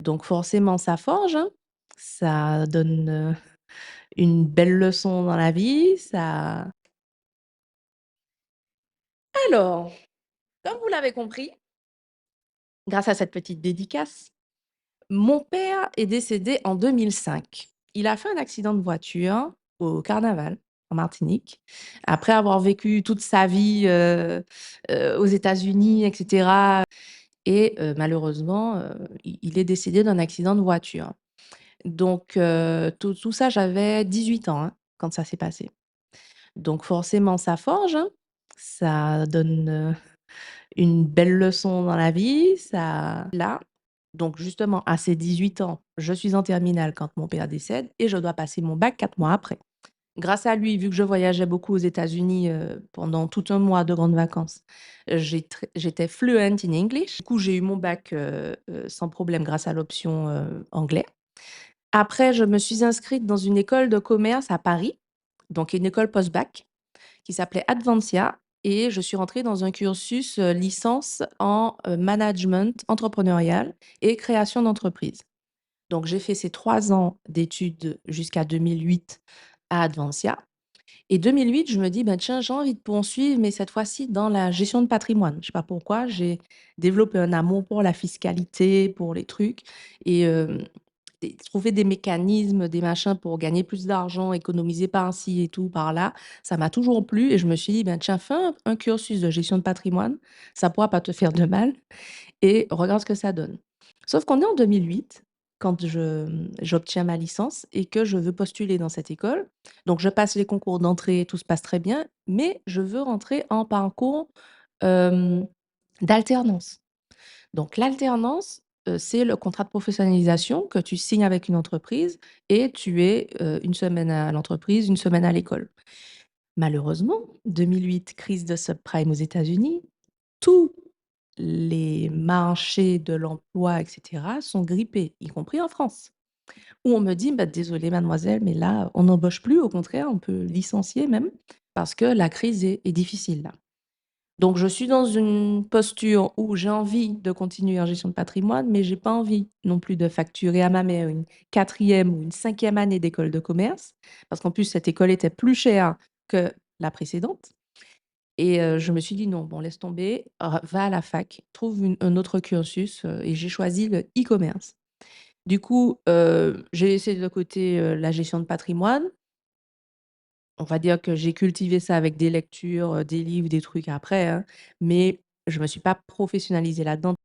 Donc forcément ça forge, hein. Ça donne, une belle leçon dans la vie, ça alors, comme vous l'avez compris, grâce à cette petite dédicace, mon père est décédé en 2005. Il a fait un accident de voiture au carnaval, en Martinique, après avoir vécu toute sa vie, aux États-Unis et cetera et malheureusement, il est décédé d'un accident de voiture. Donc tout ça, j'avais 18 ans, hein, quand ça s'est passé. Donc forcément ça forge, hein, ça donne, une belle leçon dans la vie, ça là, donc justement à ces 18 ans, je suis en terminale quand mon père décède et je dois passer mon bac 4 mois après. Grâce à lui, vu que je voyageais beaucoup aux États-Unis, pendant tout un mois de grandes vacances, j'étais fluent in English. Du coup, j'ai eu mon bac, sans problème grâce à l'option, anglais. Après, je me suis inscrite dans une école de commerce à Paris, donc une école post-bac qui s'appelait Advancia et je suis rentrée dans un cursus, licence en, management entrepreneurial et création d'entreprise. Donc j'ai fait ces 3 ans d'études jusqu'à 2008 à Advancia et 2008, je me dis: «Bah, tiens, j'ai envie de poursuivre, mais cette fois-ci dans la gestion de patrimoine». Je sais pas pourquoi, j'ai développé un amour pour la fiscalité, pour les trucs et trouver des mécanismes, des machins pour gagner plus d'argent, économiser par-ci et tout, par-là, ça m'a toujours plu et je me suis dit: «Ben, tiens, fais un cursus de gestion de patrimoine, ça pourra pas te faire de mal et regarde ce que ça donne». Sauf qu'on est en 2008 quand j'obtiens ma licence et que je veux postuler dans cette école. Donc je passe les concours d'entrée, tout se passe très bien, mais je veux rentrer en parcours, hem, d'alternance. Donc l'alternance, c'est le contrat de professionnalisation que tu signes avec une entreprise et tu es, 1 semaine à l'entreprise, 1 semaine à l'école. Malheureusement, 2008, crise de subprime aux États-Unis, tous les marchés de l'emploi et cetera sont grippés, y compris en France, où on me dit: «Bah, désolée mademoiselle, mais là, on n'embauche plus, au contraire, on peut licencier même parce que la crise est difficile là». Donc je suis dans une posture où j'ai envie de continuer en gestion de patrimoine, mais j'ai pas envie non plus de facturer à ma mère une quatrième ou une cinquième année d'école de commerce, parce qu'en plus cette école était plus chère que la précédente et je me suis dit: «Non, bon laisse tomber, va à la fac, trouve un autre cursus», et j'ai choisi le e-commerce. Du coup, j'ai laissé de côté, la gestion de patrimoine. On va dire que j'ai cultivé ça avec des lectures, des livres, des trucs après, hein, mais je me suis pas professionnalisée là-dedans.